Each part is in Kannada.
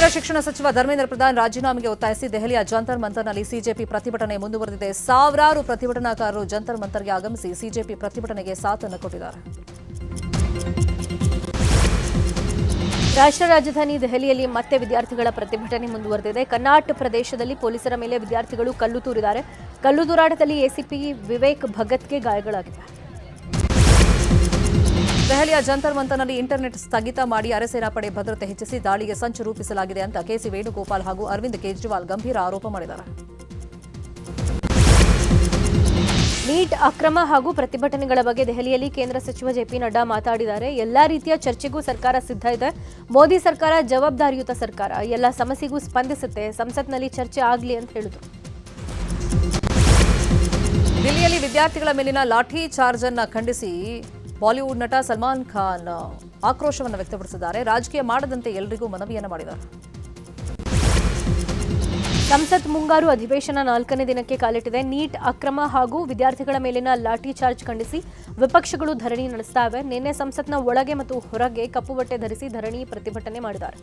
ಕೇಂದ್ರ ಶಿಕ್ಷಣ ಸಚಿವ ಧರ್ಮೇಂದ್ರ ಪ್ರಧಾನ್ ರಾಜೀನಾಮೆಗೆ ಒತ್ತಾಯಿಸಿ ದೆಹಲಿಯ ಜಂತರ್ ಮಂತರ್ನಲ್ಲಿ ಸಿಜೆಪಿ ಪ್ರತಿಭಟನೆ ಮುಂದುವರೆದಿದೆ. ಸಾವಿರಾರು ಪ್ರತಿಭಟನಾಕಾರರು ಜಂತರ್ ಮಂತರ್ಗೆ ಆಗಮಿಸಿ ಸಿಜೆಪಿ ಪ್ರತಿಭಟನೆಗೆ ಸಾಥನ್ನು ಕೊಟ್ಟಿದ್ದಾರೆ. ರಾಷ್ಟ್ರ ರಾಜಧಾನಿ ದೆಹಲಿಯಲ್ಲಿ ಮತ್ತೆ ವಿದ್ಯಾರ್ಥಿಗಳ ಪ್ರತಿಭಟನೆ ಮುಂದುವರೆದಿದೆ. ಕರ್ನಾಟಕ ಪ್ರದೇಶದಲ್ಲಿ ಪೊಲೀಸರ ಮೇಲೆ ವಿದ್ಯಾರ್ಥಿಗಳು ಕಲ್ಲು ತೂರಿದ್ದಾರೆ. ಕಲ್ಲು ತೂರಾಟದಲ್ಲಿ ಎಸಿಪಿ ವಿವೇಕ್ ಭಗತ್ಗೆ ಗಾಯಗಳಾಗಿವೆ. ದೆಹಲಿಯ ಜಂತರ್ ಮಂತರ್ನಲ್ಲಿ ಇಂಟರ್ನೆಟ್ ಸ್ಥಗಿತ ಮಾಡಿ ಅರೆಸೇನಾ ಪಡೆ ಭದ್ರತೆ ಹೆಚ್ಚಿಸಿ ದಾಳಿಗೆ ಸಂಚು ರೂಪಿಸಲಾಗಿದೆ ಅಂತ ಕೆಸಿ ವೇಣುಗೋಪಾಲ್ ಹಾಗೂ ಅರವಿಂದ್ ಕೇಜ್ರಿವಾಲ್ ಗಂಭೀರ ಆರೋಪ ಮಾಡಿದ್ದಾರೆ. ನೀಟ್ ಅಕ್ರಮ ಹಾಗೂ ಪ್ರತಿಭಟನೆಗಳ ಬಗ್ಗೆ ದೆಹಲಿಯಲ್ಲಿ ಕೇಂದ್ರ ಸಚಿವ ಜೆಪಿ ನಡ್ಡಾ ಮಾತಾಡಿದ್ದಾರೆ. ಎಲ್ಲಾ ರೀತಿಯ ಚರ್ಚೆಗೂ ಸರ್ಕಾರ ಸಿದ್ಧ ಇದೆ. ಮೋದಿ ಸರ್ಕಾರ ಜವಾಬ್ದಾರಿಯುತ ಸರ್ಕಾರ, ಎಲ್ಲ ಸಮಸ್ಯೆಗೂ ಸ್ಪಂದಿಸುತ್ತೆ. ಸಂಸತ್ನಲ್ಲಿ ಚರ್ಚೆ ಆಗಲಿ ಅಂತ ಹೇಳಿದರು. ದಿಲ್ಲಿಯಲ್ಲಿ ವಿದ್ಯಾರ್ಥಿಗಳ ಮೇಲಿನ ಲಾಠಿ ಚಾರ್ಜ್ ಅನ್ನು ಖಂಡಿಸಿ ಬಾಲಿವುಡ್ ನಟ ಸಲ್ಮಾನ್ ಖಾನ್ ಆಕ್ರೋಶವನ್ನು ವ್ಯಕ್ತಪಡಿಸಿದ್ದಾರೆ. ರಾಜಕೀಯ ಮಾಡದಂತೆ ಎಲ್ಲರಿಗೂ ಮನವಿಯನ್ನು ಮಾಡಿದ್ದಾರೆ. ಸಂಸತ್ ಮುಂಗಾರು ಅಧಿವೇಶನ 4ನೇ ದಿನಕ್ಕೆ ಕಾಲಿಟ್ಟಿದೆ. ನೀಟ್ ಅಕ್ರಮ ಹಾಗೂ ವಿದ್ಯಾರ್ಥಿಗಳ ಮೇಲಿನ ಲಾಠಿ ಚಾರ್ಜ್ ಖಂಡಿಸಿ ವಿಪಕ್ಷಗಳು ಧರಣಿ ನಡೆಸ್ತಾ ಇವೆ. ನಿನ್ನೆ ಸಂಸತ್ನ ಒಳಗೆ ಮತ್ತು ಹೊರಗೆ ಕಪ್ಪು ಬಟ್ಟೆ ಧರಿಸಿ ಧರಣಿ ಪ್ರತಿಭಟನೆ ಮಾಡಿದ್ದಾರೆ.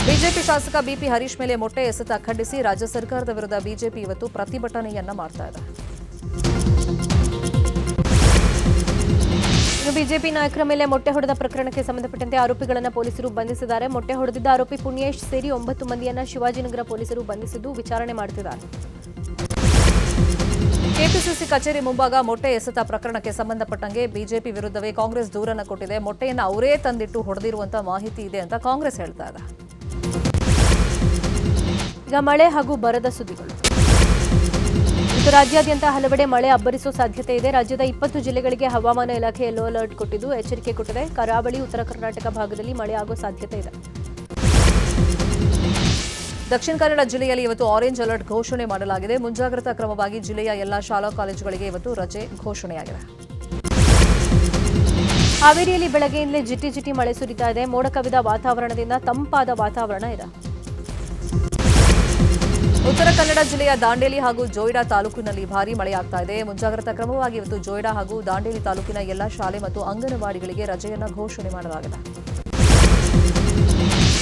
ಬಿಜೆಪಿ ಶಾಸಕ ಬಿಪಿ ಹರೀಶ್ ಮೇಲೆ ಮೊಟ್ಟೆ ಎಸೆತ ಖಂಡಿಸಿ ರಾಜ್ಯ ಸರ್ಕಾರದ ವಿರುದ್ಧ ಬಿಜೆಪಿ ಇವತ್ತು ಪ್ರತಿಭಟನೆಯನ್ನ ಮಾಡ್ತಾ ಇದೆ. ಬಿಜೆಪಿ ನಾಯಕರ ಮೇಲೆ ಮೊಟ್ಟೆ ಹೊಡೆದ ಪ್ರಕರಣಕ್ಕೆ ಸಂಬಂಧಪಟ್ಟಂತೆ ಆರೋಪಿಗಳನ್ನು ಪೊಲೀಸರು ಬಂಧಿಸಿದ್ದಾರೆ. ಮೊಟ್ಟೆ ಹೊಡೆದಿದ್ದ ಆರೋಪಿ ಪುಣ್ಯೇಶ್ ಸೇರಿ 9 ಮಂದಿಯನ್ನ ಶಿವಾಜಿನಗರ ಪೊಲೀಸರು ಬಂಧಿಸಿದ್ದು ವಿಚಾರಣೆ ಮಾಡುತ್ತಿದ್ದಾರೆ. ಕೆಪಿಸಿಸಿ ಕಚೇರಿ ಮುಂಭಾಗ ಮೊಟ್ಟೆ ಎಸೆತ ಪ್ರಕರಣಕ್ಕೆ ಸಂಬಂಧಪಟ್ಟಂಗೆ ಬಿಜೆಪಿ ವಿರುದ್ಧವೇ ಕಾಂಗ್ರೆಸ್ ದೂರನ್ನು ಕೊಟ್ಟಿದೆ. ಮೊಟ್ಟೆಯನ್ನು ಅವರೇ ತಂದಿಟ್ಟು ಹೊಡೆದಿರುವಂತಹ ಮಾಹಿತಿ ಇದೆ ಅಂತ ಕಾಂಗ್ರೆಸ್ ಹೇಳ್ತಾ ಇದೆ. ಈಗ ಮಳೆ ಹಾಗೂ ಬರದ ಸುದ್ದಿಗಳು. ರಾಜ್ಯಾದ್ಯಂತ ಹಲವೆಡೆ ಮಳೆ ಅಬ್ಬರಿಸುವ ಸಾಧ್ಯತೆ ಇದೆ. ರಾಜ್ಯದ 20 ಜಿಲ್ಲೆಗಳಿಗೆ ಹವಾಮಾನ ಇಲಾಖೆ ಯೆಲ್ಲೋ ಅಲರ್ಟ್ ಕೊಟ್ಟಿದ್ದು ಎಚ್ಚರಿಕೆ ಕೊಟ್ಟಿದೆ. ಕರಾವಳಿ, ಉತ್ತರ ಕರ್ನಾಟಕ ಭಾಗದಲ್ಲಿ ಮಳೆ ಆಗೋ ಸಾಧ್ಯತೆ ಇದೆ. ದಕ್ಷಿಣ ಕನ್ನಡ ಜಿಲ್ಲೆಯಲ್ಲಿ ಇವತ್ತು ಆರೆಂಜ್ ಅಲರ್ಟ್ ಘೋಷಣೆ ಮಾಡಲಾಗಿದೆ. ಮುಂಜಾಗ್ರತಾ ಕ್ರಮವಾಗಿ ಜಿಲ್ಲೆಯ ಎಲ್ಲಾ ಶಾಲಾ ಕಾಲೇಜುಗಳಿಗೆ ಇವತ್ತು ರಜೆ ಘೋಷಣೆಯಾಗಿದೆ. ಹಾವೇರಿಯಲ್ಲಿ ಬೆಳಗ್ಗೆಯಿಂದಲೇ ಜಿಟಿ ಜಿಟಿ ಮಳೆ ಸುರಿತಾ ಇದೆ. ಮೋಡ ಕವಿದ ವಾತಾವರಣದಿಂದ ತಂಪಾದ ವಾತಾವರಣ ಇದೆ. ಉತ್ತರ ಕನ್ನಡ ಜಿಲ್ಲೆಯ ದಾಂಡೇಲಿ ಹಾಗೂ ಜೋಯಿಡಾ ತಾಲೂಕಿನಲ್ಲಿ ಭಾರೀ ಮಳೆಯಾಗ್ತಾ ಇದೆ. ಮುಂಜಾಗ್ರತಾ ಕ್ರಮವಾಗಿ ಇವತ್ತು ಜೋಯಿಡಾ ಹಾಗೂ ದಾಂಡೇಲಿ ತಾಲೂಕಿನ ಎಲ್ಲಾ ಶಾಲೆ ಮತ್ತು ಅಂಗನವಾಡಿಗಳಿಗೆ ರಜೆಯನ್ನು ಘೋಷಣೆ ಮಾಡಲಾಗಿದೆ.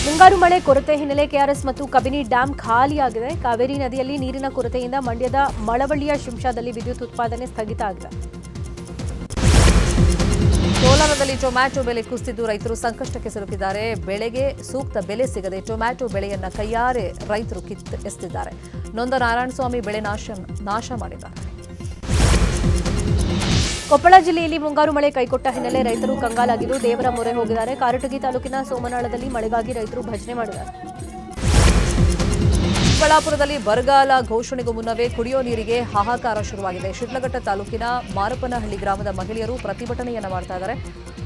ಮುಂಗಾರು ಮಳೆ ಕೊರತೆ ಹಿನ್ನೆಲೆ ಕೆಆರ್ಎಸ್ ಮತ್ತು ಕಬಿನಿ ಡ್ಯಾಂ ಖಾಲಿಯಾಗಿದೆ. ಕಾವೇರಿ ನದಿಯಲ್ಲಿ ನೀರಿನ ಕೊರತೆಯಿಂದ ಮಂಡ್ಯದ ಮಳವಳ್ಳಿಯ ಶಿಂಷಾದಲ್ಲಿ ವಿದ್ಯುತ್ ಉತ್ಪಾದನೆ ಸ್ಥಗಿತ ಆಗಿದೆ. ಕೋಲಾರದಲ್ಲಿ ಟೊಮ್ಯಾಟೊ ಬೆಲೆ ಕುಸಿದಿದ್ದು ರೈತರು ಸಂಕಷ್ಟಕ್ಕೆ ಸಿಲುಕಿದ್ದಾರೆ. ಬೆಳೆಗೆ ಸೂಕ್ತ ಬೆಲೆ ಸಿಗದೆ ಟೊಮ್ಯಾಟೊ ಬೆಳೆಯನ್ನ ಕೈಯಾರೆ ರೈತರು ಎಸೆದಿದ್ದಾರೆ. ನೊಂದ ನಾರಾಯಣಸ್ವಾಮಿ ಬೆಳೆ ನಾಶ ಮಾಡಿದ್ದಾರೆ. ಕೊಪ್ಪಳ ಜಿಲ್ಲೆಯಲ್ಲಿ ಮುಂಗಾರು ಮಳೆ ಕೈಕೊಟ್ಟ ಹಿನ್ನೆಲೆ ರೈತರು ಕಂಗಾಲಾಗಿದ್ದು ದೇವರ ಮೊರೆ ಹೋಗಿದ್ದಾರೆ. ಕಾರಟಗಿ ತಾಲೂಕಿನ ಸೋಮನಾಳದಲ್ಲಿ ಮಳೆಗಾಗಿ ರೈತರು ಭಜನೆ ಮಾಡಿದ್ದಾರೆ. ಚಿಕ್ಕಬಳ್ಳಾಪುರದಲ್ಲಿ ಬರಗಾಲ ಘೋಷಣೆಗೂ ಮುನ್ನವೇ ಕುಡಿಯೋ ನೀರಿಗೆ ಹಾಹಾಕಾರ ಶುರುವಾಗಿದೆ. ಶಿಡ್ಲಘಟ್ಟ ತಾಲೂಕಿನ ಮಾರಪ್ಪನಹಳ್ಳಿ ಗ್ರಾಮದ ಮಹಿಳೆಯರು ಪ್ರತಿಭಟನೆಯನ್ನ ಮಾಡ್ತಾ ಇದ್ದಾರೆ.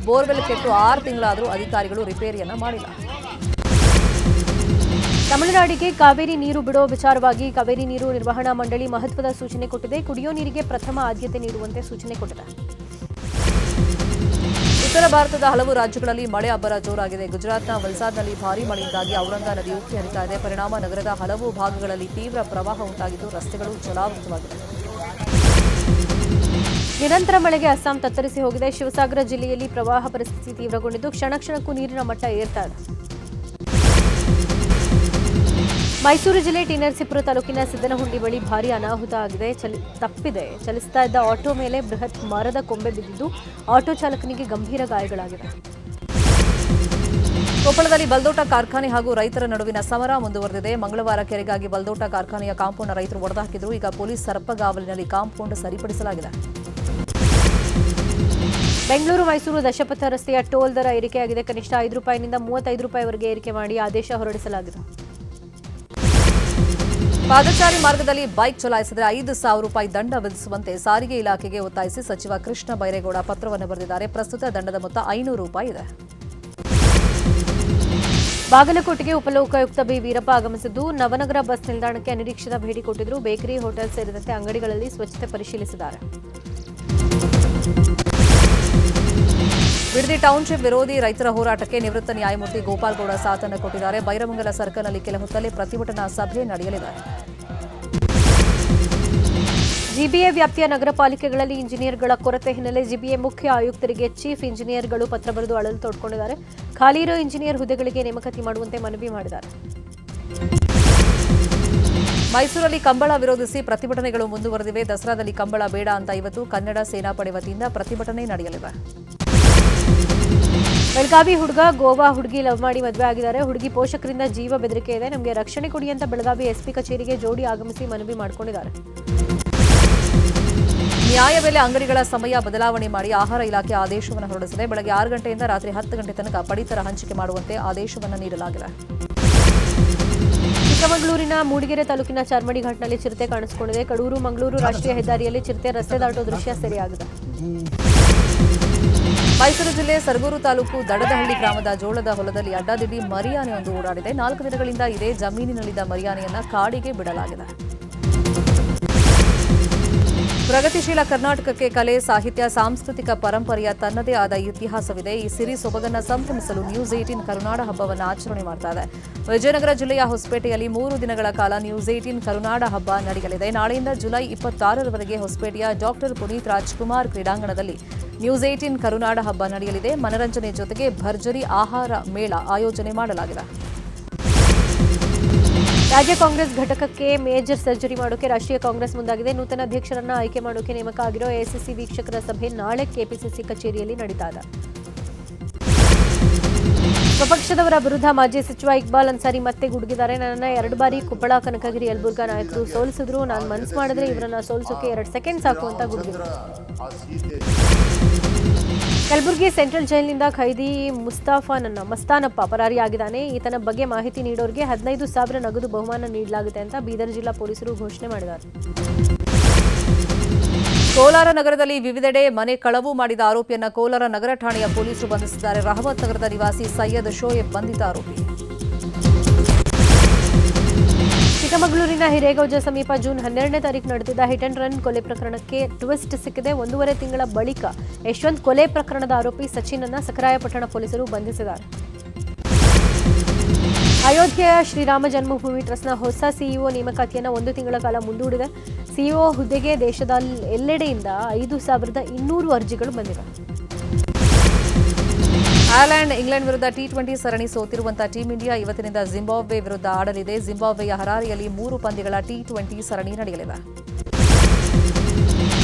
ಬೋರ್ವೆಲ್ ಕೆಟ್ಟು 6 ತಿಂಗಳಾದರೂ ಅಧಿಕಾರಿಗಳು ರಿಪೇರಿಯನ್ನ ಮಾಡಿಲ್ಲ. ತಮಿಳುನಾಡಿಗೆ ಕಾವೇರಿ ನೀರು ಬಿಡೋ ವಿಚಾರವಾಗಿ ಕಾವೇರಿ ನೀರು ನಿರ್ವಹಣಾ ಮಂಡಳಿ ಮಹತ್ವದ ಸೂಚನೆ ಕೊಟ್ಟಿದೆ. ಕುಡಿಯೋ ನೀರಿಗೆ ಪ್ರಥಮ ಆದ್ಯತೆ ನೀಡುವಂತೆ ಸೂಚನೆ ಕೊಟ್ಟಿದೆ. ಉತ್ತರ ಭಾರತದ ಹಲವು ರಾಜ್ಯಗಳಲ್ಲಿ ಮಳೆ ಅಬ್ಬರ ಜೋರಾಗಿದೆ. ಗುಜರಾತ್ನ ವಲ್ಸಾದ್ನಲ್ಲಿ ಭಾರೀ ಮಳೆಯಿಂದಾಗಿ ಔರಂಗ ನದಿ ಉಕ್ಕಿ ಹರಿತಾ ಇದೆ. ಪರಿಣಾಮ ನಗರದ ಹಲವು ಭಾಗಗಳಲ್ಲಿ ತೀವ್ರ ಪ್ರವಾಹ ಉಂಟಾಗಿದ್ದು ರಸ್ತೆಗಳು ಜಲಾವೃತವಾಗಿವೆ. ನಿರಂತರ ಮಳೆಗೆ ಅಸ್ಸಾಂ ತತ್ತರಿಸಿ ಹೋಗಿದೆ. ಶಿವಸಾಗರ ಜಿಲ್ಲೆಯಲ್ಲಿ ಪ್ರವಾಹ ಪರಿಸ್ಥಿತಿ ತೀವ್ರಗೊಂಡಿದ್ದು ಕ್ಷಣ ಕ್ಷಣಕ್ಕೂ ನೀರಿನ ಮಟ್ಟ ಏರ್ತಾ ಇದೆ. ಮೈಸೂರು ಜಿಲ್ಲೆ ಟಿ ನರಸೀಪುರ ತಾಲೂಕಿನ ಸಿದ್ದನಹುಂಡಿ ಬಳಿ ಭಾರೀ ಅನಾಹುತ ಆಗಿದೆ. ಚಲಿಸ್ತಾ ಇದ್ದ ಆಟೋ ಮೇಲೆ ಬೃಹತ್ ಮರದ ಕೊಂಬೆ ಬಿದ್ದಿದ್ದು ಆಟೋ ಚಾಲಕನಿಗೆ ಗಂಭೀರ ಗಾಯಗಳಾಗಿವೆ. ಕೊಪ್ಪಳದಲ್ಲಿ ಬಲ್ದೋಟ ಕಾರ್ಖಾನೆ ಹಾಗೂ ರೈತರ ನಡುವಿನ ಸಮರ ಮುಂದುವರೆದಿದೆ. ಮಂಗಳವಾರ ಕೆರೆಗಾಗಿ ಬಲ್ದೋಟ ಕಾರ್ಖಾನೆಯ ಕಾಂಪೌಂಡ್ ರೈತರು ಒಡೆದುಹಾಕಿದ್ರು. ಈಗ ಪೊಲೀಸ್ ಸರ್ಪಗಾವಲಿನಲ್ಲಿ ಕಾಂಪೌಂಡ್ ಸರಿಪಡಿಸಲಾಗಿದೆ. ಬೆಂಗಳೂರು ಮೈಸೂರು ದಶಪಥ ರಸ್ತೆಯ ಟೋಲ್ ದರ ಏರಿಕೆಯಾಗಿದೆ. ಕನಿಷ್ಠ ₹5ನಿಂದ ₹35ವರೆಗೆ ಏರಿಕೆ ಮಾಡಿ ಆದೇಶ ಹೊರಡಿಸಲಾಗಿದೆ. ಪಾದಚಾರಿ ಮಾರ್ಗದಲ್ಲಿ ಬೈಕ್ ಚಲಾಯಿಸಿದರೆ ₹5,000 ದಂಡ ವಿಧಿಸುವಂತೆ ಸಾರಿಗೆ ಇಲಾಖೆಗೆ ಒತ್ತಾಯಿಸಿ ಸಚಿವ ಕೃಷ್ಣ ಬೈರೇಗೌಡ ಪತ್ರವನ್ನು ಬರೆದಿದ್ದಾರೆ. ಪ್ರಸ್ತುತ ದಂಡದ ಮೊತ್ತ ₹500 ಇದೆ. ಬಾಗಲಕೋಟೆಗೆ ಉಪಲೋಕಾಯುಕ್ತ ಬಿ ವೀರಪ್ಪ ಆಗಮಿಸಿದ್ದು ನವನಗರ ಬಸ್ ನಿಲ್ದಾಣಕ್ಕೆ ಅನಿರೀಕ್ಷಿತ ಭೇಟಿ ಕೊಟ್ಟಿದ್ದರು. ಬೇಕರಿ, ಹೋಟೆಲ್ ಸೇರಿದಂತೆ ಅಂಗಡಿಗಳಲ್ಲಿ ಸ್ವಚ್ಛತೆ ಪರಿಶೀಲಿಸಿದ್ದಾರೆ. ಬಿಡದಿ ಟೌನ್ಶಿಪ್ ವಿರೋಧಿ ರೈತರ ಹೋರಾಟಕ್ಕೆ ನಿವೃತ್ತ ನ್ಯಾಯಮೂರ್ತಿ ಗೋಪಾಲ್ ಗೌಡ ಸಾಥನ್ನು ಕೊಟ್ಟಿದ್ದಾರೆ. ಬೈರಮಂಗಲ ಸರ್ಕಲ್ನಲ್ಲಿ ಕೆಲ ಹೊತ್ತಲ್ಲಿ ಪ್ರತಿಭಟನಾ ಸಭೆ ನಡೆಯಲಿದೆ. ಜಿಬಿಎ ವ್ಯಾಪ್ತಿಯ ನಗರ ಪಾಲಿಕೆಗಳಲ್ಲಿ ಇಂಜಿನಿಯರ್ಗಳ ಕೊರತೆ ಹಿನ್ನೆಲೆ ಜಿಬಿಎ ಮುಖ್ಯ ಆಯುಕ್ತರಿಗೆ ಚೀಫ್ ಇಂಜಿನಿಯರ್ಗಳು ಪತ್ರ ಬರೆದು ಅಳಲು ತೋಡ್ಕೊಂಡಿದ್ದಾರೆ. ಖಾಲಿ ಇರೋ ಇಂಜಿನಿಯರ್ ಹುದ್ದೆಗಳಿಗೆ ನೇಮಕಾತಿ ಮಾಡುವಂತೆ ಮನವಿ ಮಾಡಿದ್ದಾರೆ. ಮೈಸೂರಲ್ಲಿ ಕಂಬಳ ವಿರೋಧಿಸಿ ಪ್ರತಿಭಟನೆಗಳು ಮುಂದುವರೆದಿವೆ. ದಸರಾದಲ್ಲಿ ಕಂಬಳ ಬೇಡ ಅಂತ ಇವತ್ತು ಕನ್ನಡ ಸೇನಾಪಡೆ ವತಿಯಿಂದ ಪ್ರತಿಭಟನೆ ನಡೆಯಲಿದೆ. ಬೆಳಗಾವಿ ಹುಡುಗ ಗೋವಾ ಹುಡುಗಿ ಲವ್ ಮಾಡಿ ಮದುವೆ ಆಗಿದ್ದಾರೆ. ಹುಡುಗಿ ಪೋಷಕರಿಂದ ಜೀವ ಬೆದರಿಕೆ ಇದೆ, ನಮಗೆ ರಕ್ಷಣೆ ಕೊಡಿ ಅಂತ ಬೆಳಗಾವಿ ಎಸ್ಪಿ ಕಚೇರಿಗೆ ಜೋಡಿ ಆಗಮಿಸಿ ಮನವಿ ಮಾಡಿಕೊಂಡಿದ್ದಾರೆ. ನ್ಯಾಯಬೆಲೆ ಅಂಗಡಿಗಳ ಸಮಯ ಬದಲಾವಣೆ ಮಾಡಿ ಆಹಾರ ಇಲಾಖೆ ಆದೇಶವನ್ನು ಹೊರಡಿಸಿದೆ. ಬೆಳಗ್ಗೆ 6 ಗಂಟೆಯಿಂದ ರಾತ್ರಿ 10 ಗಂಟೆ ತನಕ ಪಡಿತರ ಹಂಚಿಕೆ ಮಾಡುವಂತೆ ಆದೇಶವನ್ನು ನೀಡಲಾಗಿದೆ. ಚಿಕ್ಕಮಗಳೂರಿನ ಮೂಡಿಗೆರೆ ತಾಲೂಕಿನ ಚಾರ್ಮಡಿ ಘಾಟ್ನಲ್ಲಿ ಚಿರತೆ ಕಾಣಿಸಿಕೊಂಡಿದೆ. ಕಡೂರು ಮಂಗಳೂರು ರಾಷ್ಟ್ರೀಯ ಹೆದ್ದಾರಿಯಲ್ಲಿ ಚಿರತೆ ರಸ್ತೆ ದಾಟೋ ದೃಶ್ಯ ಸೆರೆಯಾಗಿದೆ. ಮೈಸೂರು ಜಿಲ್ಲೆ ಸರಗೂರು ತಾಲೂಕು ದಡದಹಳ್ಳಿ ಗ್ರಾಮದ ಜೋಳದ ಹೊಲದಲ್ಲಿ ಅಡ್ಡಾದಿಡ್ಡಿ ಮರಿಯಾನೆಯೊಂದು ಓಡಾಡಿದೆ. 4 ದಿನಗಳಿಂದ ಇದೇ ಜಮೀನಿನಲ್ಲಿದ್ದ ಮರಿಯಾನೆಯನ್ನ ಕಾಡಿಗೆ ಬಿಡಲಾಗಿದೆ. ಪ್ರಗತಿಶೀಲ ಕರ್ನಾಟಕಕ್ಕೆ ಕಲೆ, ಸಾಹಿತ್ಯ, ಸಾಂಸ್ಕೃತಿಕ ಪರಂಪರೆಯ ತನ್ನದೇ ಆದ ಇತಿಹಾಸವಿದೆ. ಈ ಸಿರಿ ಸೊಬಗನ್ನ ಸಂಭ್ರಮಿಸಲು ನ್ಯೂಸ್ 18 ಕರುನಾಡ ಹಬ್ಬವನ್ನು ಆಚರಣೆ ಮಾಡ್ತಾ ಇದೆ. ವಿಜಯನಗರ ಜಿಲ್ಲೆಯ ಹೊಸಪೇಟೆಯಲ್ಲಿ 3 ದಿನಗಳ ಕಾಲ ನ್ಯೂಸ್ 18 ಕರುನಾಡ ಹಬ್ಬ ನಡೆಯಲಿದೆ. ನಾಳೆಯಿಂದ ಜುಲೈ 26ರವರೆಗೆ ಹೊಸಪೇಟೆಯ ಡಾಕ್ಟರ್ ಪುನೀತ್ ರಾಜ್ಕುಮಾರ್ ಕ್ರೀಡಾಂಗಣದಲ್ಲಿ ನ್ಯೂಸ್ 18 ಕರುನಾಡ ಹಬ್ಬ ನಡೆಯಲಿದೆ. ಮನರಂಜನೆ ಜೊತೆಗೆ ಭರ್ಜರಿ ಆಹಾರ ಮೇಳ ಆಯೋಜನೆ ಮಾಡಲಾಗಿದೆ. ರಾಜ್ಯ ಕಾಂಗ್ರೆಸ್ ಘಟಕಕ್ಕೆ ಮೇಜರ್ ಸರ್ಜರಿ ಮಾಡೋಕೆ ರಾಷ್ಟ್ರೀಯ ಕಾಂಗ್ರೆಸ್ ಮುಂದಾಗಿದೆ. ನೂತನ ಅಧ್ಯಕ್ಷರನ್ನ ಆಯ್ಕೆ ಮಾಡೋಕೆ ನೇಮಕ ಆಗಿರೋ ಎಐಸಿಸಿ ವೀಕ್ಷಕರ ಸಭೆ ನಾಳೆ ಕೆಪಿಸಿಸಿ ಕಚೇರಿಯಲ್ಲಿ ನಡೀತಾ ಇದೆ. ಸ್ವಪಕ್ಷದವರ ವಿರುದ್ಧ ಮಾಜಿ ಸಚಿವ ಇಕ್ಬಾಲ್ ಅನ್ಸಾರಿ ಮತ್ತೆ ಗುಡುಗಿದ್ದಾರೆ. ನನ್ನನ್ನ 2 ಬಾರಿ ಕೊಪ್ಪಳ, ಕನಕಗಿರಿ, ಯಲಬುರ್ಗಾ ನಾಯಕರು ಸೋಲಿಸಿದ್ರು. ನಾನು ಮನಸ್ಸು ಮಾಡಿದ್ರೆ ಇವರನ್ನ ಸೋಲಿಸೋಕೆ 2 ಸೆಕೆಂಡ್ ಸಾಕು ಅಂತ ಗುಡುಗಿದ್ರು. ಕಲಬುರಗಿ ಸೆಂಟ್ರಲ್ ಜೈಲಿನಿಂದ ಖೈದಿ ಮಸ್ತಾನಪ್ಪ ಪರಾರಿಯಾಗಿದ್ದಾನೆ. ಈತನ ಬಗ್ಗೆ ಮಾಹಿತಿ ನೀಡೋರಿಗೆ 15,000 ನಗದು ಬಹುಮಾನ ನೀಡಲಾಗುತ್ತೆ ಅಂತ ಬೀದರ್ ಜಿಲ್ಲಾ ಪೊಲೀಸರು ಘೋಷಣೆ ಮಾಡಿದ್ದಾರೆ. ಕೋಲಾರ ನಗರದಲ್ಲಿ ವಿವಿಧೆಡೆ ಮನೆ ಕಳವು ಮಾಡಿದ ಆರೋಪಿಯನ್ನ ಕೋಲಾರ ನಗರ ಠಾಣೆಯ ಪೊಲೀಸರು ಬಂಧಿಸಿದ್ದಾರೆ. ರಹಮತ್ ನಗರದ ನಿವಾಸಿ ಸೈಯದ್ ಶೋಯಬ್ ಬಂಧಿತ ಆರೋಪಿ. ಚಿಕ್ಕಮಗಳೂರಿನ ಹಿರೇಗೌಜ ಸಮೀಪ ಜೂನ್ 12ನೇ ತಾರೀಕು ನಡೆದಿದ್ದ ಹಿಟ್ ಅಂಡ್ ರನ್ ಕೊಲೆ ಪ್ರಕರಣಕ್ಕೆ ಟ್ವಿಸ್ಟ್ ಸಿಕ್ಕಿದೆ. 1.5 ತಿಂಗಳ ಬಳಿಕ ಯಶವಂತ್ ಕೊಲೆ ಪ್ರಕರಣದ ಆರೋಪಿ ಸಚಿನನ್ನ ಸಕರಾಯಪಟ್ಟಣ ಪೊಲೀಸರು ಬಂಧಿಸಿದ್ದಾರೆ. ಅಯೋಧ್ಯೆಯ ಶ್ರೀರಾಮ ಜನ್ಮಭೂಮಿ ಟ್ರಸ್ಟ್ನ ಹೊಸ ಸಿಇಒ ನೇಮಕಾತಿಯನ್ನು 1 ತಿಂಗಳ ಕಾಲ ಮುಂದೂಡಿದೆ. ಸಿಇಒ ಹುದ್ದೆಗೆ ದೇಶದ ಎಲ್ಲೆಡೆಯಿಂದ 5,200 ಅರ್ಜಿಗಳು ಬಂದಿವೆ. ಐರ್ಲೆಂಡ್ ಇಂಗ್ಲೆಂಡ್ ವಿರುದ್ಧ ಟಿ20 ಸರಣಿ ಸೋತಿರುವಂತಹ ಟೀಂ ಇಂಡಿಯಾ ಇವತ್ತಿನಿಂದ ಜಿಂಬಾಬ್ವೆ ವಿರುದ್ಧ ಆಡಲಿದೆ. ಜಿಂಬಾಬ್ವೆಯ ಹರಾರಿಯಲ್ಲಿ 3 ಪಂದ್ಯಗಳ ಟಿ20 ಸರಣಿ ನಡೆಯಲಿದೆ.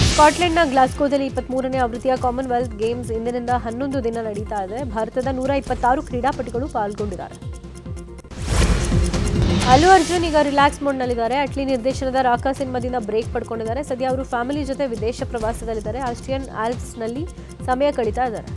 ಸ್ಕಾಟ್ಲೆಂಡ್ನ ಗ್ಲಾಸ್ಗೋದಲ್ಲಿ 23ನೇ ಆವೃತ್ತಿಯ ಕಾಮನ್ವೆಲ್ತ್ ಗೇಮ್ಸ್ ಇಂದಿನಿಂದ 11 ದಿನ ನಡೀತಾ ಇದೆ. ಭಾರತದ 126 ಕ್ರೀಡಾಪಟುಗಳು ಪಾಲ್ಗೊಂಡಿದ್ದಾರೆ. ಅಲ್ಲು ಅರ್ಜುನ್ ಈಗ ರಿಲ್ಯಾಕ್ಸ್ ಮೋಡ್ನಲ್ಲಿದ್ದಾರೆ. ಅಟ್ಲಿ ನಿರ್ದೇಶನದ ರಾಕಾ ಸಿನಿಮಾದಿಂದ ಬ್ರೇಕ್ ಪಡ್ಕೊಂಡಿದ್ದಾರೆ. ಸದ್ಯ ಅವರು ಫ್ಯಾಮಿಲಿ ಜೊತೆ ವಿದೇಶ ಪ್ರವಾಸದಲ್ಲಿದ್ದಾರೆ. ಆಸ್ಟ್ರಿಯನ್ ಆಲ್ಪ್ಸ್ನಲ್ಲಿ ಸಮಯ ಕಳೀತಾ ಇದ್ದಾರೆ.